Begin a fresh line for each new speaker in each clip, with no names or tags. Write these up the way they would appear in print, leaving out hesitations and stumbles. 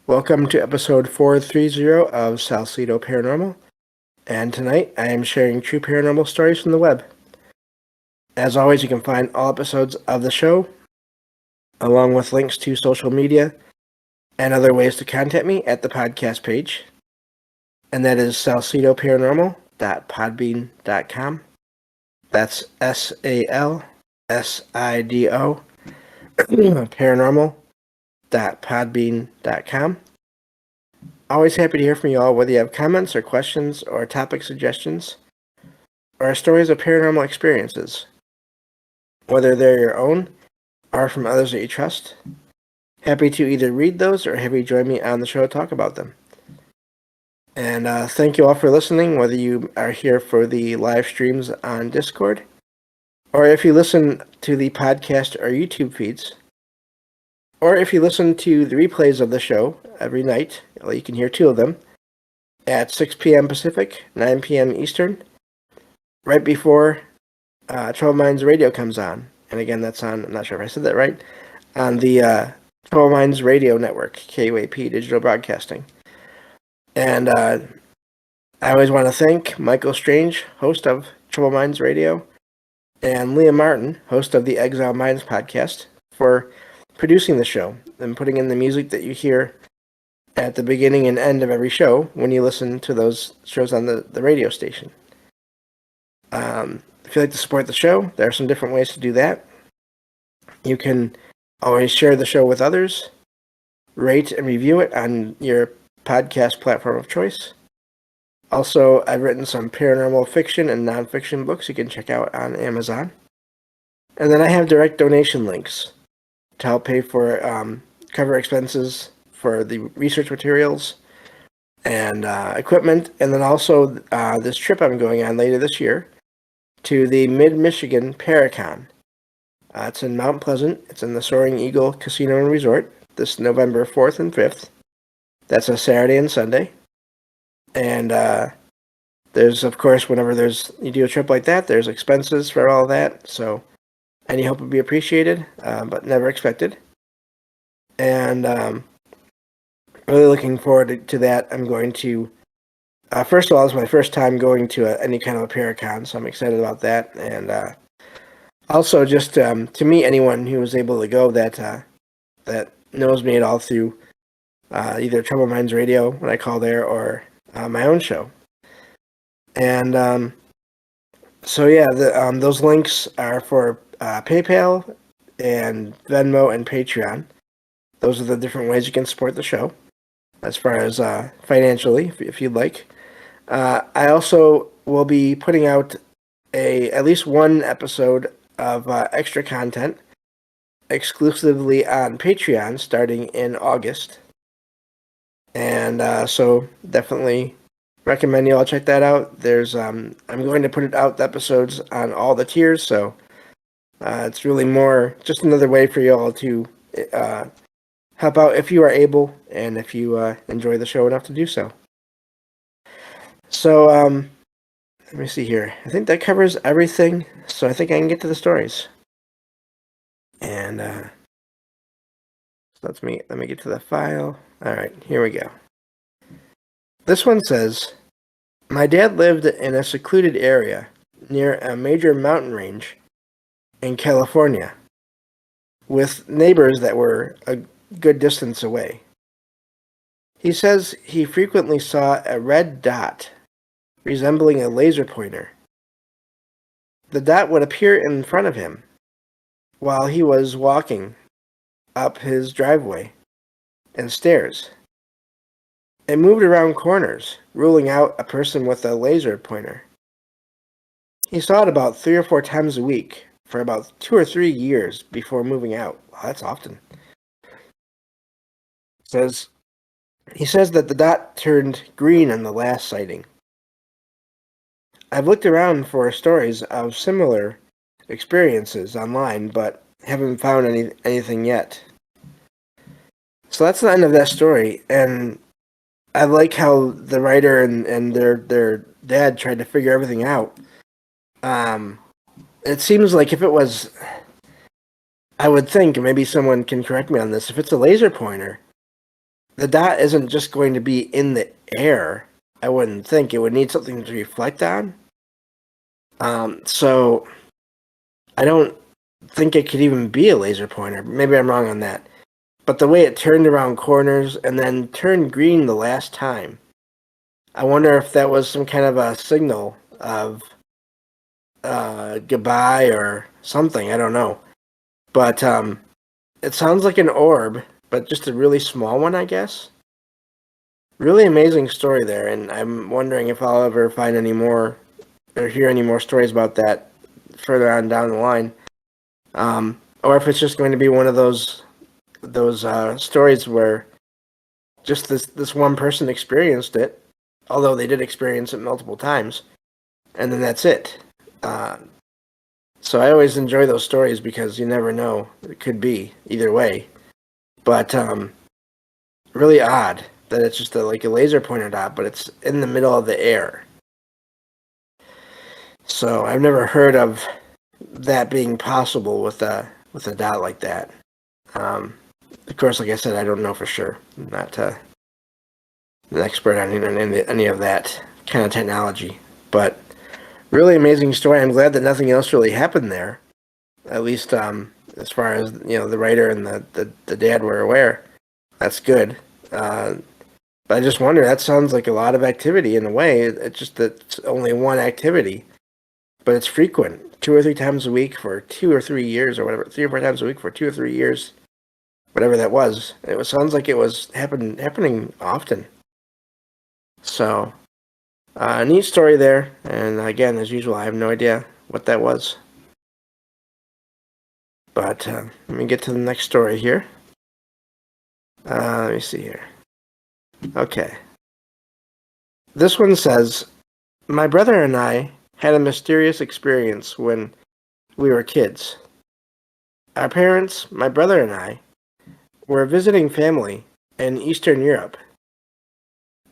Welcome to episode 430 of Salcedo Paranormal, and tonight I am sharing true paranormal stories from the web. As always, you can find all episodes of the show, along with links to social media and other ways to contact me at the podcast page, and that is salcedoparanormal.podbean.com. That's SALSIDO paranormal.podbean.com. Always happy to hear from you all, whether you have comments or questions or topic suggestions or stories of paranormal experiences, whether they're your own or from others that you trust. Happy to either read those or have you join me on the show to talk about them. And thank you all for listening, whether you are here for the live streams on Discord or if you listen to the podcast or YouTube feeds. Or if you listen to the replays of the show every night, you can hear two of them, at 6 p.m. Pacific, 9 p.m. Eastern, right before Troubled Minds Radio comes on. And again, that's on, I'm not sure if I said that right, on the Troubled Minds Radio Network, KUAP Digital Broadcasting. And I always want to thank Michael Strange, host of Troubled Minds Radio, and Leah Martin, host of the Exile Minds podcast, for producing the show and putting in the music that you hear at the beginning and end of every show when you listen to those shows on the radio station. If you'd like to support the show, there are some different ways to do that. You can always share the show with others, rate and review it on your podcast platform of choice. Also, I've written some paranormal fiction and nonfiction books you can check out on Amazon. And then I have direct donation links to help pay for cover expenses for the research materials and equipment, and then also this trip I'm going on later this year to the Mid-Michigan Paracon. It's in Mount Pleasant. It's in the Soaring Eagle Casino and Resort this November 4th and 5th. That's a Saturday and Sunday. And there's, of course, whenever you do a trip like that, there's expenses for all that, so any help would be appreciated, but never expected. And really looking forward to that. I'm going to, first of all, it's my first time going to any kind of a Paracon, so I'm excited about that. And also just to meet anyone who was able to go that knows me at all through either Troubled Minds Radio when I call there or my own show. And so yeah, those links are for PayPal and Venmo and Patreon. Those are the different ways you can support the show as far as financially, if you'd like. I also will be putting out at least one episode of extra content exclusively on Patreon starting in August. And so definitely recommend you all check that out. There's I'm going to put it out, the episodes, on all the tiers, so it's really more just another way for you all to help out if you are able and if you enjoy the show enough to do so. So let me see here. I think that covers everything, so I think I can get to the stories. And let me get to the file. All right, here we go. This one says, my dad lived in a secluded area near a major mountain range in California, with neighbors that were a good distance away. He says he frequently saw a red dot resembling a laser pointer. The dot would appear in front of him while he was walking up his driveway and stairs. It moved around corners, ruling out a person with a laser pointer. He saw it about 3 or 4 times a week for about 2 or 3 years before moving out. Wow, that's often. He says that the dot turned green on the last sighting. I've looked around for stories of similar experiences online, but haven't found anything yet. So that's the end of that story, and I like how the writer and their dad tried to figure everything out. It seems like if it was, I would think, maybe someone can correct me on this, if it's a laser pointer, the dot isn't just going to be in the air. I wouldn't think it would need something to reflect on. So I don't think it could even be a laser pointer. Maybe I'm wrong on that. But the way it turned around corners and then turned green the last time, I wonder if that was some kind of a signal of goodbye or something. I don't know. But it sounds like an orb, but just a really small one, I guess. Really amazing story there, and I'm wondering if I'll ever find any more or hear any more stories about that further on down the line, or if it's just going to be one of those stories where just this one person experienced it, although they did experience it multiple times, and then that's it. So I always enjoy those stories because you never know. It could be either way. But really odd that it's just like a laser pointer dot, but it's in the middle of the air. So I've never heard of that being possible with a dot like that. Of course, like I said, I don't know for sure. I'm not an expert on any of that kind of technology. But really amazing story. I'm glad that nothing else really happened there. At least as far as the writer and the dad were aware. That's good. But I just wonder, that sounds like a lot of activity in a way. It's just that it's only one activity, but it's frequent, 2 or 3 times a week for 2 or 3 years or whatever, 3 or 4 times a week for 2 or 3 years, whatever that was. Sounds like it was happening often. So, neat story there. And again, as usual, I have no idea what that was. But let me get to the next story here. Let me see here. Okay. This one says, my brother and I had a mysterious experience when we were kids. Our parents, my brother and I, were visiting family in Eastern Europe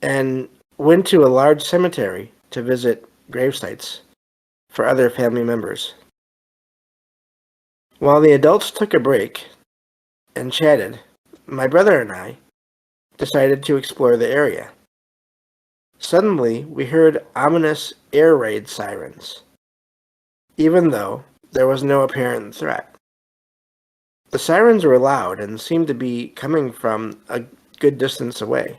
and went to a large cemetery to visit grave sites for other family members. While the adults took a break and chatted, my brother and I decided to explore the area. Suddenly, we heard ominous air raid sirens, even though there was no apparent threat. The sirens were loud and seemed to be coming from a good distance away.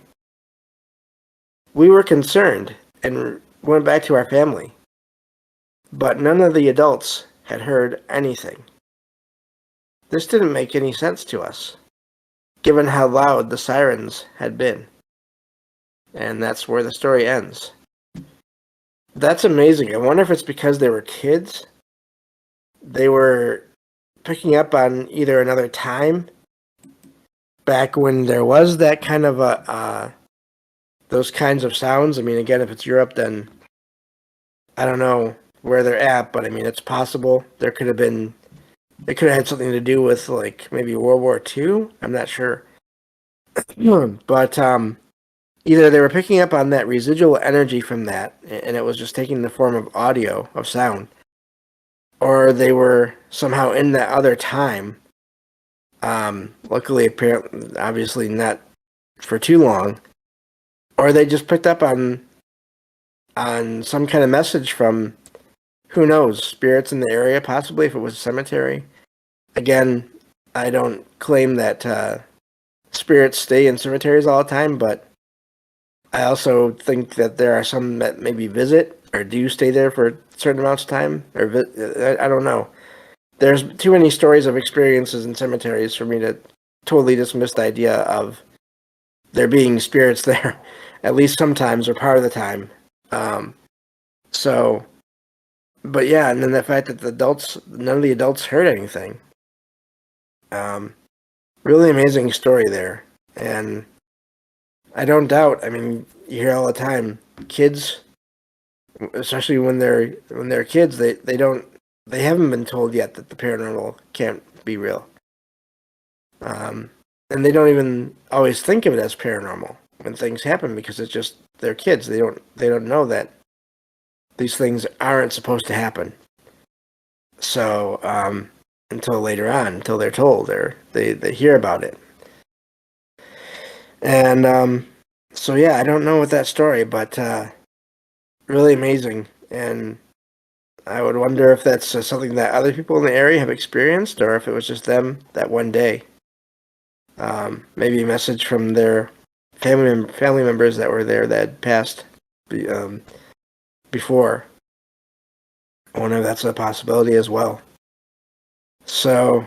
We were concerned and went back to our family, but none of the adults had heard anything. This didn't make any sense to us, given how loud the sirens had been. And that's where the story ends. That's amazing. I wonder if it's because they were kids. They were picking up on either another time back when there was that kind of those kinds of sounds. I mean, again, if it's Europe, then I don't know where they're at, but I mean, it's possible it could have had something to do with like maybe World War II. I'm not sure. But either they were picking up on that residual energy from that, and it was just taking the form of audio, of sound, or they were somehow in that other time. Luckily, apparently, obviously not for too long, or they just picked up on some kind of message from, who knows, spirits in the area, possibly if it was a cemetery. Again, I don't claim that spirits stay in cemeteries all the time, but I also think that there are some that maybe visit or do stay there for certain amounts of time. Or I don't know. There's too many stories of experiences in cemeteries for me to totally dismiss the idea of there being spirits there, at least sometimes or part of the time. But yeah, and then the fact that none of the adults heard anything. Really amazing story there. And I don't doubt, I mean, you hear all the time, kids, especially when they're kids, they haven't been told yet that the paranormal can't be real. And they don't even always think of it as paranormal when things happen because it's just they're kids. They don't know that these things aren't supposed to happen. So until later on, until they're told or they hear about it. And so yeah, I don't know what that story, but really amazing. And I would wonder if that's something that other people in the area have experienced, or if it was just them that one day. Maybe a message from their family members that were there that had passed before. I wonder if that's a possibility as well. So,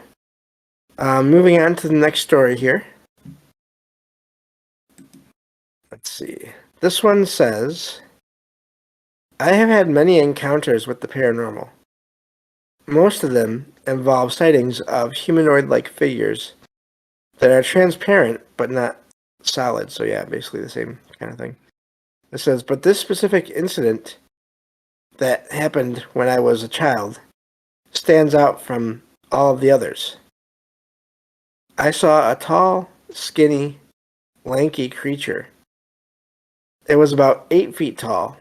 moving on to the next story here. Let's see. This one says, I have had many encounters with the paranormal. Most of them involve sightings of humanoid-like figures that are transparent but not solid. So yeah, basically the same kind of thing. It says, but this specific incident that happened when I was a child stands out from all of the others. I saw a tall, skinny, lanky creature. It was about 8 feet tall,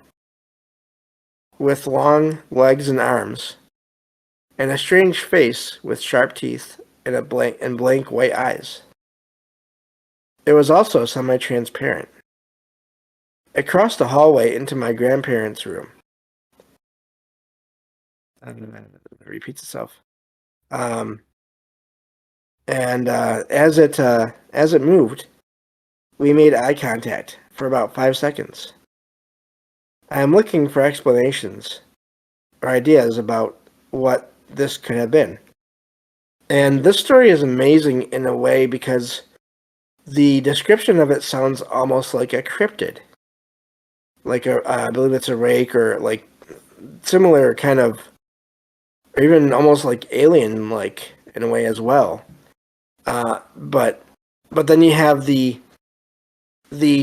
with long legs and arms, and a strange face with sharp teeth and blank white eyes. It was also semi-transparent. It crossed the hallway into my grandparents' room. It repeats itself. As it moved, we made eye contact for about 5 seconds. I am looking for explanations or ideas about what this could have been. And this story is amazing in a way because the description of it sounds almost like a cryptid. Like I believe it's a rake or like similar kind of, or even almost like alien-like in a way as well. But then you have the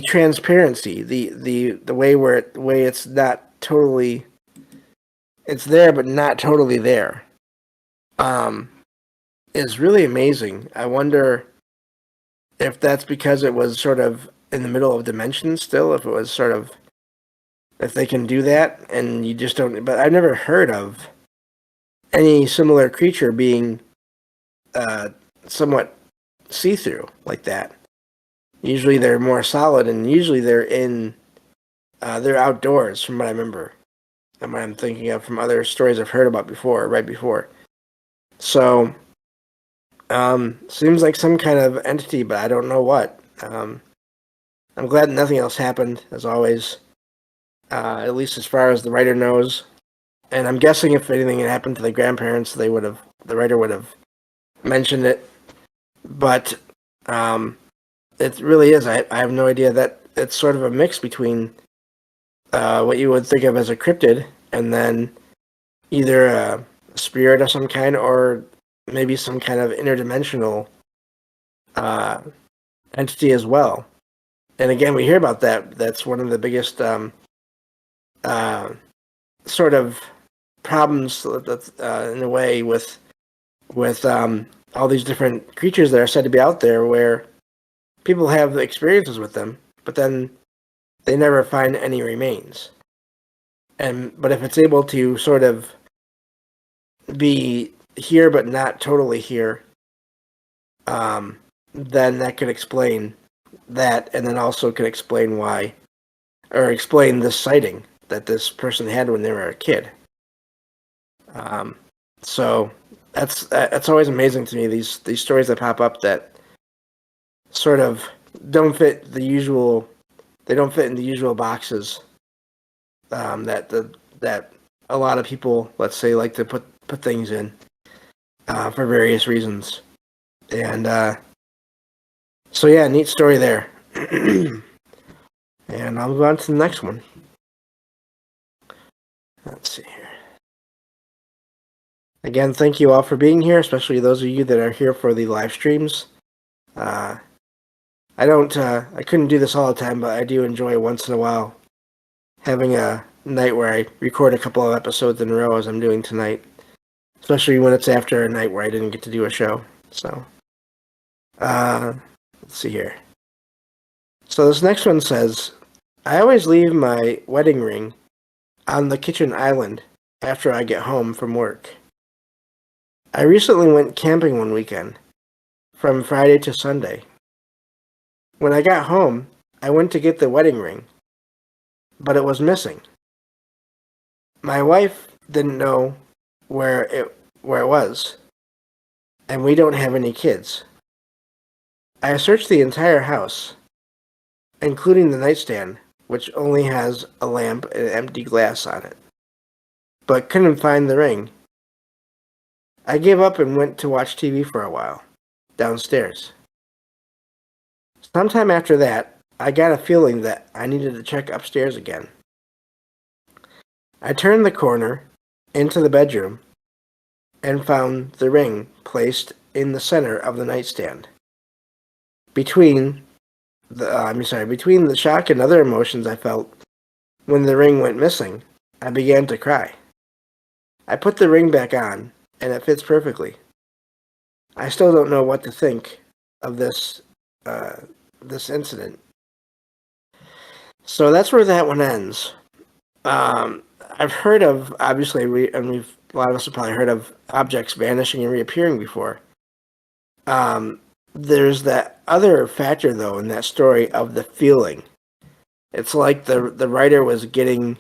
transparency, the way it's not totally, it's there but not totally there. Is really amazing. I wonder if that's because it was sort of in the middle of dimensions still, if it was sort of, if they can do that and you just don't, but I've never heard of any similar creature being somewhat see-through like that. Usually they're more solid, and usually they're outdoors, from what I remember, and what I'm thinking of from other stories I've heard about before, right before. So, seems like some kind of entity, but I don't know what. I'm glad nothing else happened, as always, at least as far as the writer knows. And I'm guessing if anything had happened to the grandparents, the writer would have mentioned it. But it really is. I have no idea. That it's sort of a mix between what you would think of as a cryptid and then either a spirit of some kind or maybe some kind of interdimensional entity as well. And again, we hear about that. That's one of the biggest sort of problems in a way with all these different creatures that are said to be out there, where people have experiences with them, but then they never find any remains. But if it's able to sort of be here but not totally here, then that could explain that, and then also could explain why, or explain this sighting that this person had when they were a kid. So that's always amazing to me, these stories that pop up that sort of don't fit in the usual boxes that a lot of people, let's say, like to put things in for various reasons. And so yeah, neat story there. And I'll move on to the next one. Let's see here. Again, thank you all for being here, especially those of you that are here for the live streams. I couldn't do this all the time, but I do enjoy once in a while having a night where I record a couple of episodes in a row, as I'm doing tonight, especially when it's after a night where I didn't get to do a show. So, let's see here. So this next one says, I always leave my wedding ring on the kitchen island after I get home from work. I recently went camping one weekend, from Friday to Sunday. When I got home, I went to get the wedding ring, but it was missing. My wife didn't know where it was, and we don't have any kids. I searched the entire house, including the nightstand, which only has a lamp and empty glass on it, but couldn't find the ring. I gave up and went to watch TV for a while, downstairs. Sometime after that, I got a feeling that I needed to check upstairs again. I turned the corner into the bedroom and found the ring placed in the center of the nightstand. Between the shock and other emotions I felt when the ring went missing, I began to cry. I put the ring back on, and it fits perfectly. I still don't know what to think of this incident. So that's where that one ends. I've heard of, obviously, a lot of us have probably heard of objects vanishing and reappearing before. There's that other factor, though, in that story of the feeling. It's like the writer was getting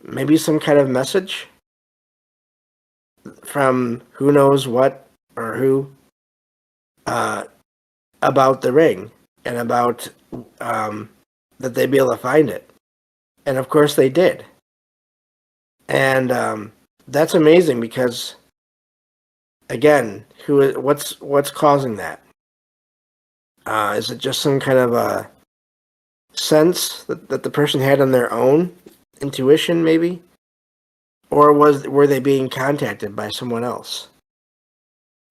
maybe some kind of message from who knows what or who about the ring and about that they'd be able to find it. And of course they did. And that's amazing because, again, what's causing that? Is it just some kind of a sense that the person had on their own, intuition maybe, or were they being contacted by someone else?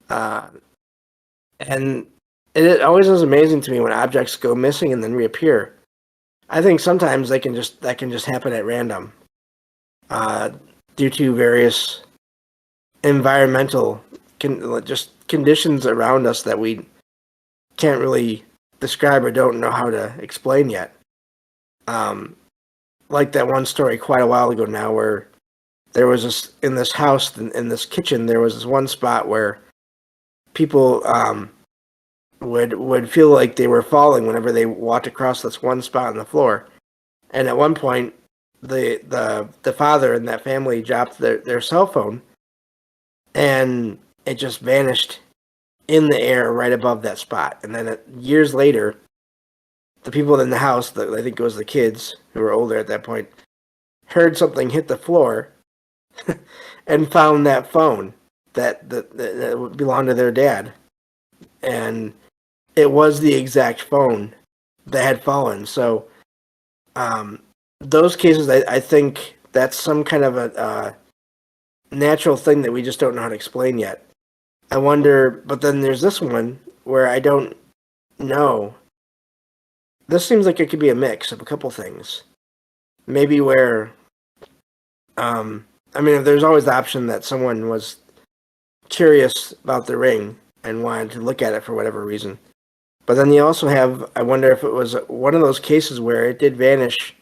And it always is amazing to me when objects go missing and then reappear. I think sometimes that can just happen at random, due to various environmental conditions around us that we can't really describe or don't know how to explain yet. Like that one story quite a while ago now, where there was in this house, in this kitchen, there was this one spot where people would feel like they were falling whenever they walked across this one spot on the floor. And at one point, the father in that family dropped their cell phone, and it just vanished in the air right above that spot. And then years later, the people in the house, I think it was the kids who were older at that point, heard something hit the floor and found that phone that belonged to their dad. And it was the exact phone that had fallen. So those cases, I think that's some kind of a natural thing that we just don't know how to explain yet. I wonder, but then there's this one where I don't know. This seems like it could be a mix of a couple things. Maybe where, there's always the option that someone was curious about the ring and wanted to look at it for whatever reason. But then you also have, I wonder if it was one of those cases where it did vanish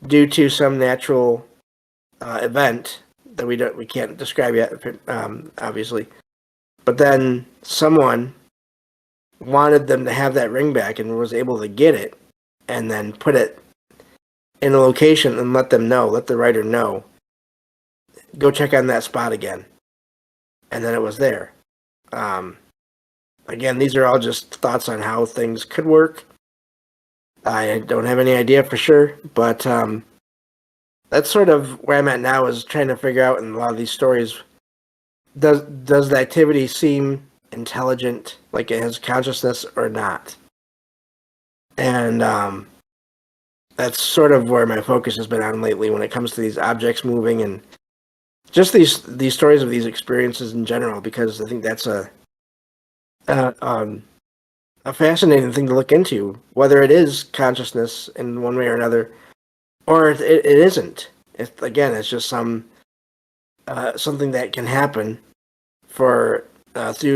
due to some natural event that we can't describe yet, obviously. But then someone wanted them to have that ring back and was able to get it and then put it in a location and let the writer know, go check on that spot again. And then it was there. Again, these are all just thoughts on how things could work. I don't have any idea for sure, but that's sort of where I'm at now, is trying to figure out in a lot of these stories, does the activity seem intelligent, like it has consciousness or not? And that's sort of where my focus has been on lately when it comes to these objects moving and just these stories of these experiences in general, because I think that's a fascinating thing to look into, whether it is consciousness in one way or another, or it isn't. It's just something that can happen through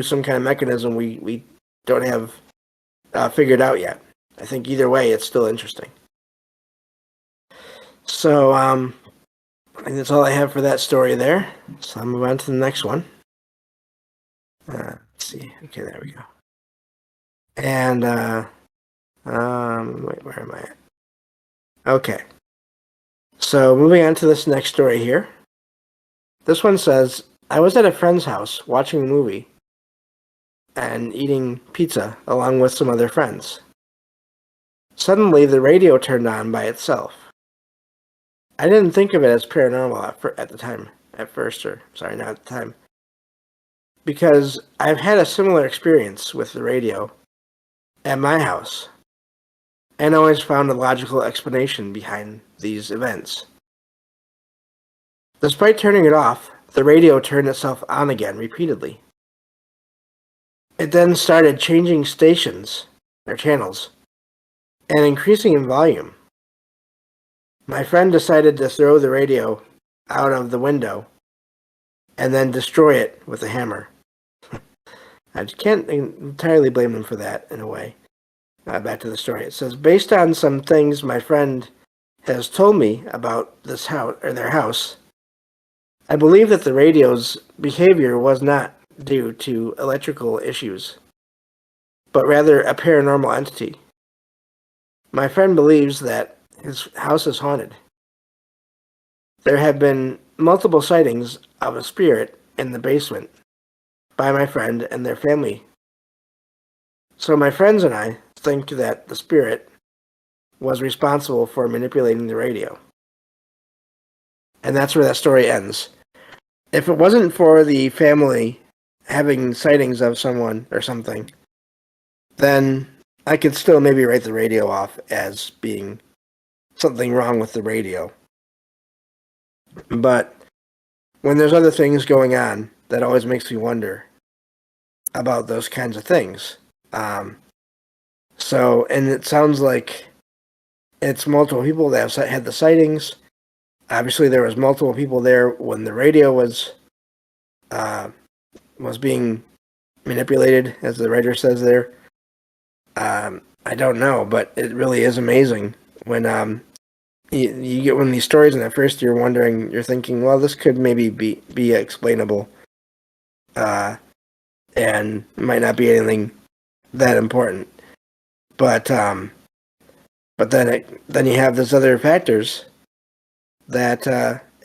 some kind of mechanism we don't have figured out yet. I think either way, it's still interesting. So I think that's all I have for that story there. So I'll move on to the next one. Let's see. Okay, there we go. And Wait, where am I at? Okay. So moving on to this next story here. This one says, I was at a friend's house watching a movie and eating pizza along with some other friends. Suddenly, the radio turned on by itself. I didn't think of it as paranormal at the time, not at the time, because I've had a similar experience with the radio at my house and always found a logical explanation behind these events. Despite turning it off, the radio turned itself on again repeatedly. It then started changing stations, or channels, and increasing in volume. My friend decided to throw the radio out of the window and then destroy it with a hammer. I can't entirely blame him for that, in a way. Back to the story. It says, based on some things my friend has told me about this house, or their house, I believe that the radio's behavior was not due to electrical issues, but rather a paranormal entity. My friend believes that his house is haunted. There have been multiple sightings of a spirit in the basement by my friend and their family. So my friends and I think that the spirit was responsible for manipulating the radio. And that's where that story ends. If it wasn't for the family having sightings of someone or something, then I could still maybe write the radio off as being something wrong with the radio. But when there's other things going on, that always makes me wonder about those kinds of things. And it sounds like it's multiple people that have had the sightings. Obviously, there was multiple people there when the radio was being manipulated, as the writer says there. I don't know, but it really is amazing when you get one of these stories, and at first you're thinking, well, this could maybe be explainable, and might not be anything that important. But then you have those other factors that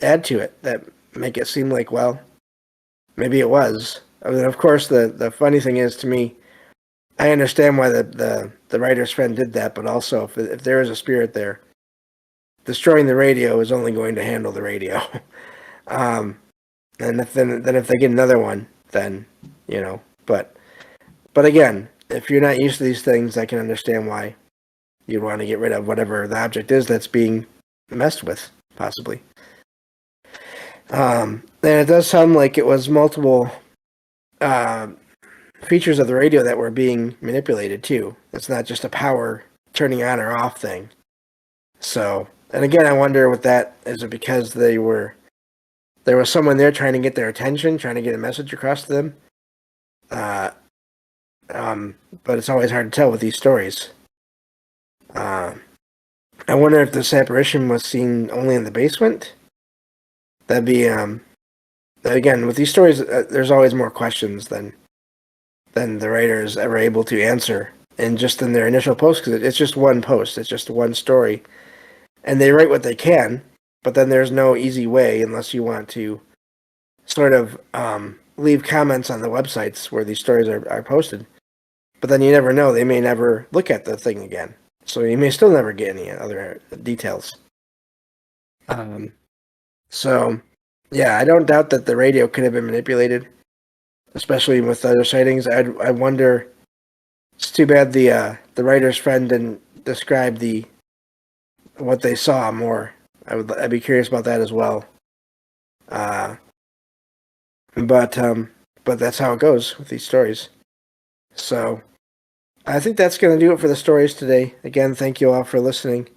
add to it, that make it seem like, well, maybe it was. I mean, of course, the funny thing is, to me, I understand why the writer's friend did that, but also if there is a spirit there, destroying the radio is only going to handle the radio. And if they get another one, then But again, if you're not used to these things, I can understand why you'd want to get rid of whatever the object is that's being messed with, possibly. And it does sound like it was multiple features of the radio that were being manipulated too. It's not just a power turning on or off thing. So, and again, I wonder what that is. It because there was someone there trying to get their attention, trying to get a message across to them. But it's always hard to tell with these stories. I wonder if this apparition was seen only in the basement. That'd be again, with these stories, there's always more questions than the writer is ever able to answer, and just in their initial post, because it's just one post, it's just one story, and they write what they can, but then there's no easy way unless you want to sort of leave comments on the websites where these stories are posted. But then you never know, they may never look at the thing again, so you may still never get any other details. So yeah, I don't doubt that the radio could have been manipulated, especially with other sightings. I wonder. It's too bad the writer's friend didn't describe what they saw more. I'd be curious about that as well. But that's how it goes with these stories. So I think that's going to do it for the stories today. Again, thank you all for listening.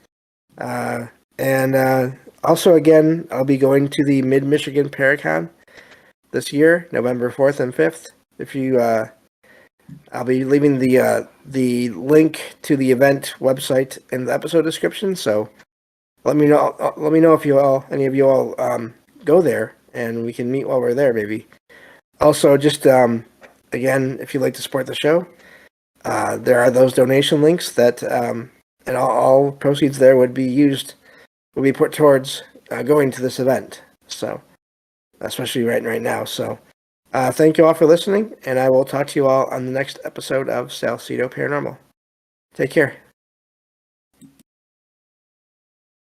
And also, again, I'll be going to the Mid-Michigan Paracon this year, November 4th and 5th. If you, I'll be leaving the link to the event website in the episode description. So let me know if any of you all go there, and we can meet while we're there, maybe. Also, just again, if you'd like to support the show, There are those donation links that, and all proceeds there would be put towards going to this event. So, especially right now. So, thank you all for listening, and I will talk to you all on the next episode of Salcedo Paranormal. Take care.